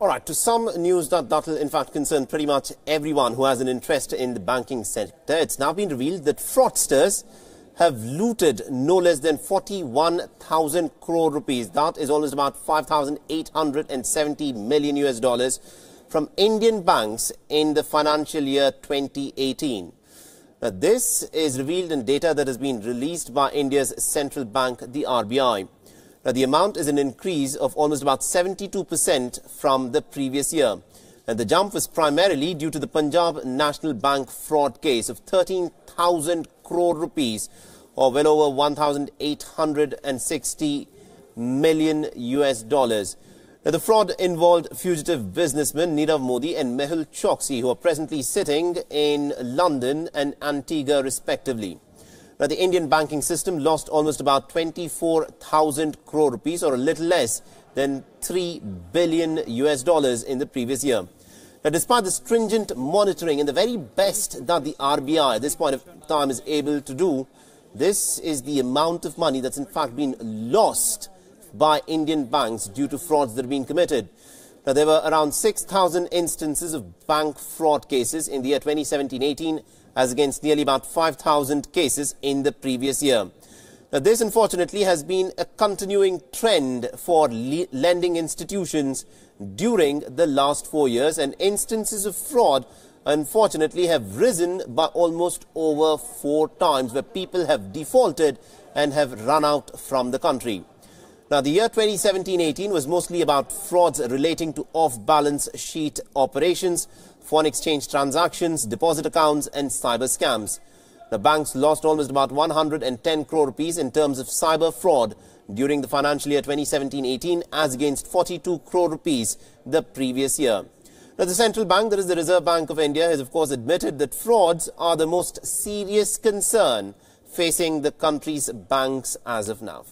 All right, to some news that'll in fact concern pretty much everyone who has an interest in the banking sector. It's now been revealed that fraudsters have looted no less than 41,000 crore rupees. That is almost about 5,870 million US dollars from Indian banks in the financial year 2018. Now, this is revealed in data that has been released by India's central bank, the RBI. Now, the amount is an increase of almost about 72% from the previous year. And the jump was primarily due to the Punjab National Bank fraud case of 13,000 crore rupees, or well over 1,860 million US dollars. Now, the fraud involved fugitive businessmen Nirav Modi and Mehul Choksi, who are presently sitting in London and Antigua respectively. Now, the Indian banking system lost almost about 24,000 crore rupees, or a little less than 3 billion US dollars in the previous year. Now, despite the stringent monitoring and the very best that the RBI at this point of time is able to do, this is the amount of money that's in fact been lost by Indian banks due to frauds that have been committed. Now, there were around 6,000 instances of bank fraud cases in the year 2017-18, as against nearly about 5,000 cases in the previous year. Now, this unfortunately has been a continuing trend for lending institutions during the last 4 years, and instances of fraud unfortunately have risen by almost over 4 times, where people have defaulted and have run out from the country. Now, the year 2017-18 was mostly about frauds relating to off-balance sheet operations, foreign exchange transactions, deposit accounts and cyber scams. The banks lost almost about 110 crore rupees in terms of cyber fraud during the financial year 2017-18, as against 42 crore rupees the previous year. Now, the central bank, that is the Reserve Bank of India, has of course admitted that frauds are the most serious concern facing the country's banks as of now.